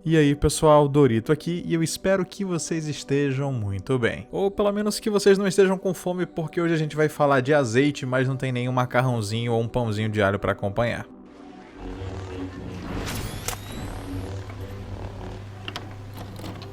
E aí pessoal, Dorito aqui e eu espero que vocês estejam muito bem. Ou pelo menos que vocês não estejam com fome, porque hoje a gente vai falar de azeite, mas não tem nenhum macarrãozinho ou um pãozinho de alho para acompanhar.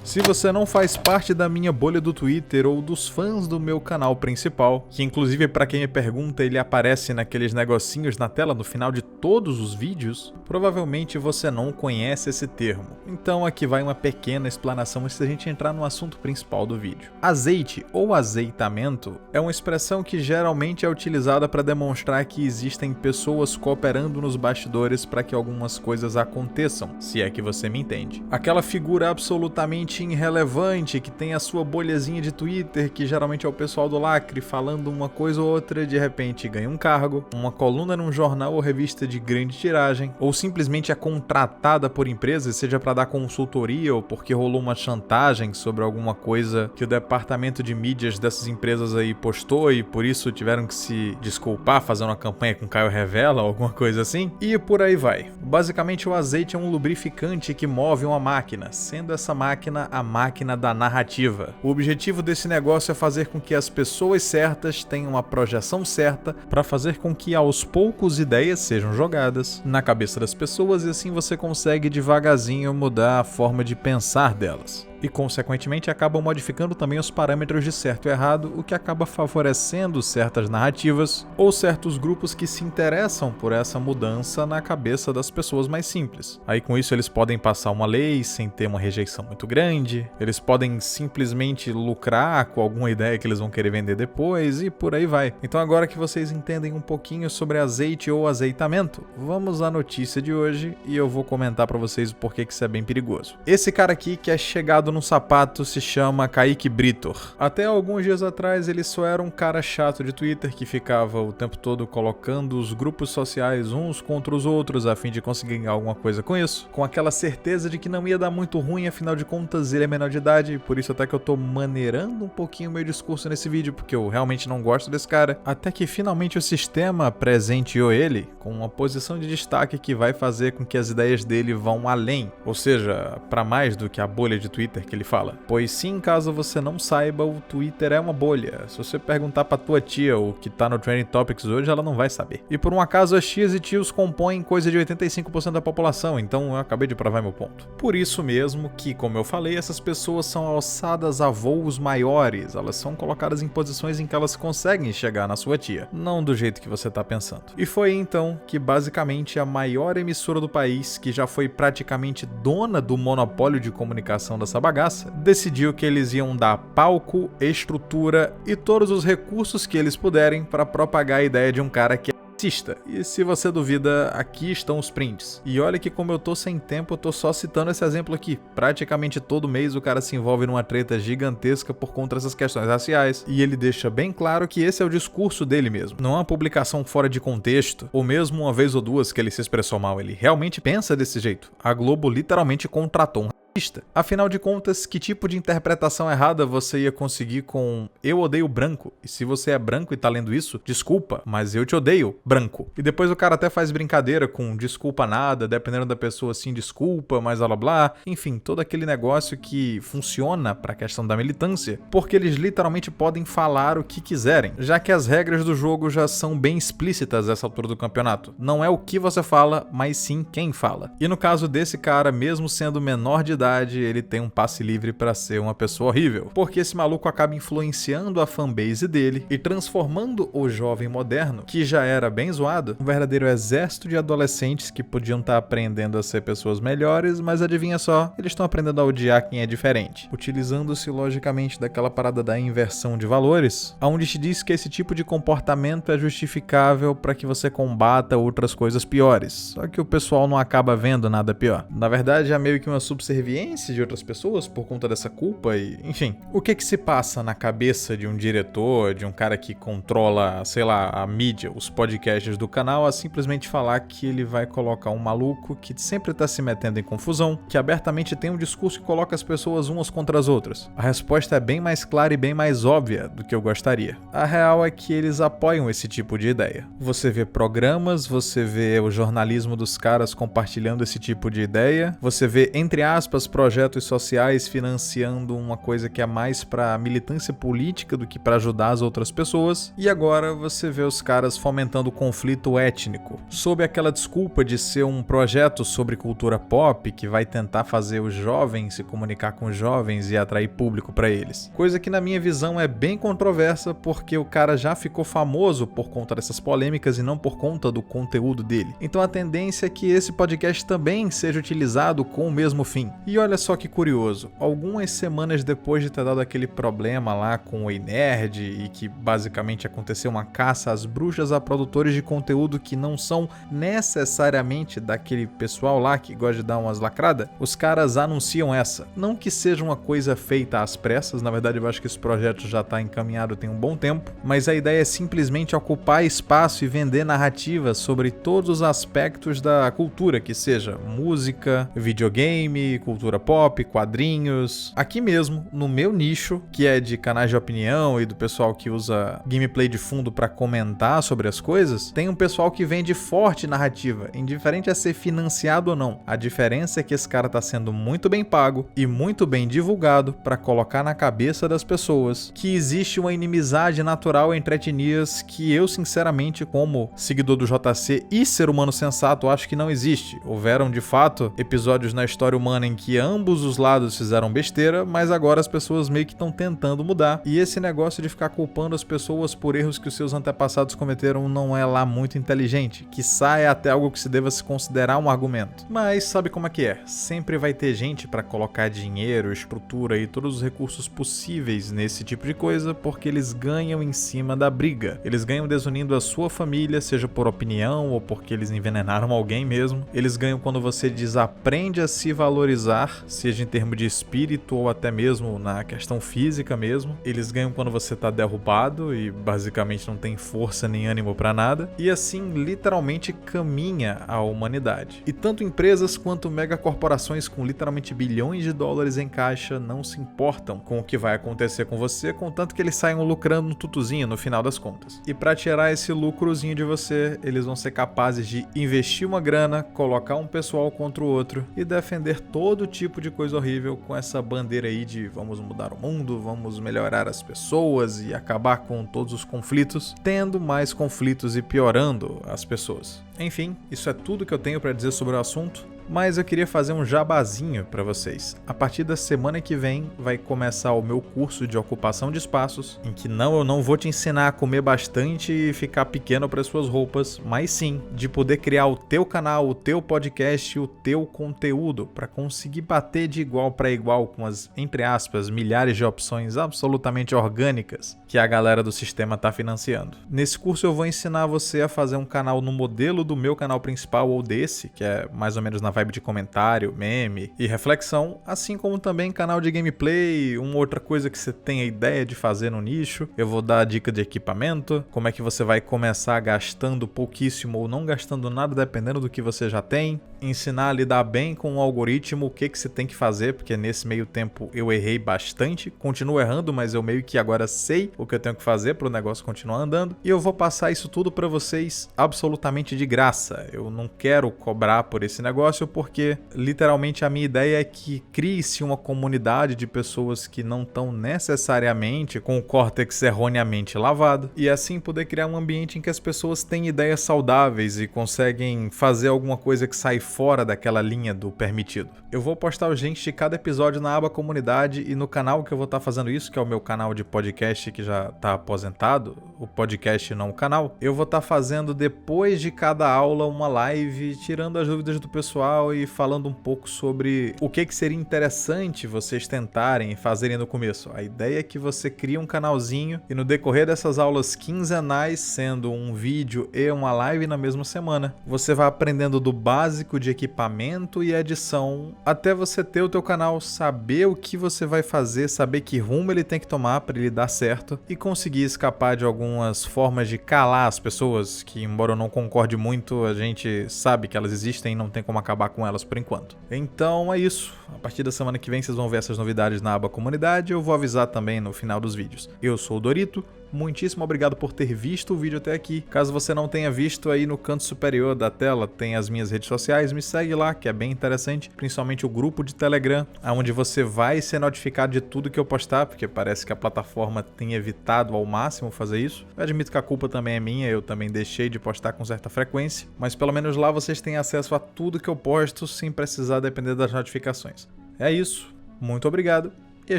Se você não faz parte da minha bolha do Twitter ou dos fãs do meu canal principal, que inclusive para quem me pergunta ele aparece naqueles negocinhos na tela no final de todos os vídeos, provavelmente você não conhece esse termo. Então aqui vai uma pequena explanação antes da gente entrar no assunto principal do vídeo. Azeite ou azeitamento é uma expressão que geralmente é utilizada para demonstrar que existem pessoas cooperando nos bastidores para que algumas coisas aconteçam, se é que você me entende. Aquela figura absolutamente irrelevante que tem a sua bolhazinha de Twitter, que geralmente é o pessoal do lacre falando uma coisa ou outra, de repente ganha um cargo, uma coluna num jornal ou revista de grande tiragem, ou simplesmente é contratada por empresas, seja para dar consultoria ou porque rolou uma chantagem sobre alguma coisa que o departamento de mídias dessas empresas aí postou e por isso tiveram que se desculpar fazendo uma campanha com Caio Revela ou alguma coisa assim, e por aí vai. Basicamente o azeite é um lubrificante que move uma máquina, sendo essa máquina a máquina da narrativa. O objetivo desse negócio é fazer com que as pessoas certas tenham uma projeção certa para fazer com que aos poucos ideias sejam jogadas na cabeça das pessoas e assim você consegue devagarzinho mudar a forma de pensar delas. E, consequentemente, acabam modificando também os parâmetros de certo e errado, o que acaba favorecendo certas narrativas ou certos grupos que se interessam por essa mudança na cabeça das pessoas mais simples. Aí, com isso, eles podem passar uma lei sem ter uma rejeição muito grande, eles podem simplesmente lucrar com alguma ideia que eles vão querer vender depois e por aí vai. Então, agora que vocês entendem um pouquinho sobre azeite ou azeitamento, vamos à notícia de hoje e eu vou comentar pra vocês o porquê que isso é bem perigoso. Esse cara aqui que é chegado no sapato se chama Kaique Britor. Até alguns dias atrás ele só era um cara chato de Twitter que ficava o tempo todo colocando os grupos sociais uns contra os outros a fim de conseguir ganhar alguma coisa com isso, com aquela certeza de que não ia dar muito ruim, afinal de contas ele é menor de idade, por isso até que eu tô maneirando um pouquinho o meu discurso nesse vídeo, porque eu realmente não gosto desse cara, até que finalmente o sistema presenteou ele com uma posição de destaque que vai fazer com que as ideias dele vão além, ou seja, para mais do que a bolha de Twitter que ele fala. Pois sim, caso você não saiba, o Twitter é uma bolha. Se você perguntar pra tua tia o que tá no Trending Topics hoje, ela não vai saber. E por um acaso as tias e tios compõem coisa de 85% da população, então eu acabei de provar meu ponto. Por isso mesmo que, como eu falei, essas pessoas são alçadas a voos maiores, elas são colocadas em posições em que elas conseguem chegar na sua tia, não do jeito que você tá pensando. E foi então que basicamente a maior emissora do país, que já foi praticamente dona do monopólio de comunicação dessa bagaça, decidiu que eles iam dar palco, estrutura e todos os recursos que eles puderem para propagar a ideia de um cara que é racista. E se você duvida, aqui estão os prints. E olha que como eu tô sem tempo, eu tô só citando esse exemplo aqui. Praticamente todo mês o cara se envolve numa treta gigantesca por conta dessas questões raciais, e ele deixa bem claro que esse é o discurso dele mesmo. Não é uma publicação fora de contexto, ou mesmo uma vez ou duas que ele se expressou mal, ele realmente pensa desse jeito. A Globo literalmente contratou um racista. Afinal de contas, que tipo de interpretação errada você ia conseguir com "eu odeio branco"? E se você é branco e tá lendo isso, desculpa, mas eu te odeio, branco. E depois o cara até faz brincadeira com "desculpa nada", dependendo da pessoa assim, desculpa, mas blá blá blá. Enfim, todo aquele negócio que funciona pra questão da militância, porque eles literalmente podem falar o que quiserem, já que as regras do jogo já são bem explícitas nessa altura do campeonato. Não é o que você fala, mas sim quem fala. E no caso desse cara, mesmo sendo menor de idade, ele tem um passe livre pra ser uma pessoa horrível, porque esse maluco acaba influenciando a fanbase dele e transformando o jovem moderno, que já era bem zoado, um verdadeiro exército de adolescentes que podiam estar aprendendo a ser pessoas melhores, mas adivinha só, eles estão aprendendo a odiar quem é diferente, utilizando-se logicamente daquela parada da inversão de valores, onde te diz que esse tipo de comportamento é justificável para que você combata outras coisas piores, só que o pessoal não acaba vendo nada pior. Na verdade, é meio que uma subserviência de outras pessoas por conta dessa culpa e, enfim. O que se passa na cabeça de um diretor, de um cara que controla, sei lá, a mídia, os podcasts do canal, a simplesmente falar que ele vai colocar um maluco que sempre tá se metendo em confusão, que abertamente tem um discurso que coloca as pessoas umas contra as outras? A resposta é bem mais clara e bem mais óbvia do que eu gostaria. A real é que eles apoiam esse tipo de ideia. Você vê programas, você vê o jornalismo dos caras compartilhando esse tipo de ideia, você vê, entre aspas, seus projetos sociais financiando uma coisa que é mais para militância política do que para ajudar as outras pessoas. E agora você vê os caras fomentando conflito étnico, sob aquela desculpa de ser um projeto sobre cultura pop que vai tentar fazer os jovens se comunicar com os jovens e atrair público para eles. Coisa que na minha visão é bem controversa, porque o cara já ficou famoso por conta dessas polêmicas e não por conta do conteúdo dele. Então a tendência é que esse podcast também seja utilizado com o mesmo fim. E olha só que curioso, algumas semanas depois de ter dado aquele problema lá com o Ei Nerd e que basicamente aconteceu uma caça às bruxas a produtores de conteúdo que não são necessariamente daquele pessoal lá que gosta de dar umas lacradas, os caras anunciam essa. Não que seja uma coisa feita às pressas, na verdade eu acho que esse projeto já está encaminhado tem um bom tempo, mas a ideia é simplesmente ocupar espaço e vender narrativas sobre todos os aspectos da cultura, que seja música, videogame, cultura pop, quadrinhos. Aqui mesmo, no meu nicho, que é de canais de opinião e do pessoal que usa gameplay de fundo para comentar sobre as coisas, tem um pessoal que vende forte narrativa, indiferente a ser financiado ou não. A diferença é que esse cara tá sendo muito bem pago e muito bem divulgado para colocar na cabeça das pessoas que existe uma inimizade natural entre etnias que eu, sinceramente, como seguidor do JC e ser humano sensato, acho que não existe. Houveram, de fato, episódios na história humana em que ambos os lados fizeram besteira, mas agora as pessoas meio que estão tentando mudar. E esse negócio de ficar culpando as pessoas por erros que os seus antepassados cometeram não é lá muito inteligente, quiçá é até algo que se deva se considerar um argumento. Mas sabe como é que é? Sempre vai ter gente para colocar dinheiro, estrutura e todos os recursos possíveis nesse tipo de coisa, porque eles ganham em cima da briga. Eles ganham desunindo a sua família, seja por opinião ou porque eles envenenaram alguém mesmo. Eles ganham quando você desaprende a se valorizar, seja em termos de espírito ou até mesmo na questão física mesmo. Eles ganham quando você tá derrubado e basicamente não tem força nem ânimo pra nada. E assim, literalmente caminha a humanidade. E tanto empresas quanto megacorporações com literalmente bilhões de dólares em caixa não se importam com o que vai acontecer com você, contanto que eles saiam lucrando no tutuzinho no final das contas. E para tirar esse lucrozinho de você, eles vão ser capazes de investir uma grana, colocar um pessoal contra o outro e defender todo tipo de coisa horrível com essa bandeira aí de vamos mudar o mundo, vamos melhorar as pessoas e acabar com todos os conflitos, tendo mais conflitos e piorando as pessoas. Enfim, isso é tudo que eu tenho para dizer sobre o assunto. Mas eu queria fazer um jabazinho para vocês. A partir da semana que vem vai começar o meu curso de ocupação de espaços, em que eu não vou te ensinar a comer bastante e ficar pequeno para suas roupas, mas sim de poder criar o teu canal, o teu podcast, o teu conteúdo para conseguir bater de igual para igual com as, entre aspas, milhares de opções absolutamente orgânicas que a galera do sistema está financiando. Nesse curso eu vou ensinar você a fazer um canal no modelo do meu canal principal ou desse, que é mais ou menos na vibe de comentário, meme e reflexão, assim como também canal de gameplay, uma outra coisa que você tem a ideia de fazer no nicho. Eu vou dar dica de equipamento, como é que você vai começar gastando pouquíssimo ou não gastando nada, dependendo do que você já tem, ensinar a lidar bem com o algoritmo, o que você tem que fazer, porque nesse meio tempo eu errei bastante, continuo errando, mas eu meio que agora sei o que eu tenho que fazer para o negócio continuar andando, e eu vou passar isso tudo para vocês absolutamente de graça. Eu não quero cobrar por esse negócio, porque literalmente a minha ideia é que crie-se uma comunidade de pessoas que não estão necessariamente com o córtex erroneamente lavado, e assim poder criar um ambiente em que as pessoas têm ideias saudáveis e conseguem fazer alguma coisa que sai fora daquela linha do permitido. Eu vou postar os links de cada episódio na aba comunidade e no canal que eu vou estar fazendo isso, que é o meu canal de podcast que já está aposentado, o podcast não o canal. Eu vou estar fazendo depois de cada aula uma live, tirando as dúvidas do pessoal e falando um pouco sobre o que seria interessante vocês tentarem e fazerem no começo. A ideia é que você crie um canalzinho e no decorrer dessas aulas quinzenais, sendo um vídeo e uma live na mesma semana, você vai aprendendo do básico de equipamento e edição até você ter o teu canal, saber o que você vai fazer, saber que rumo ele tem que tomar para ele dar certo e conseguir escapar de algumas formas de calar as pessoas que, embora eu não concorde muito, a gente sabe que elas existem e não tem como acabar com elas por enquanto. Então é isso. A partir da semana que vem vocês vão ver essas novidades na aba comunidade. Eu vou avisar também no final dos vídeos. Eu sou o Dorito, muitíssimo obrigado por ter visto o vídeo até aqui. Caso você não tenha visto, aí no canto superior da tela tem as minhas redes sociais, me segue lá, que é bem interessante, principalmente o grupo de Telegram, onde você vai ser notificado de tudo que eu postar, porque parece que a plataforma tem evitado ao máximo fazer isso. Eu admito que a culpa também é minha, eu também deixei de postar com certa frequência, mas pelo menos lá vocês têm acesso a tudo que eu posto sem precisar depender das notificações. É isso, muito obrigado e a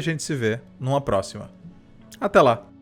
gente se vê numa próxima. Até lá!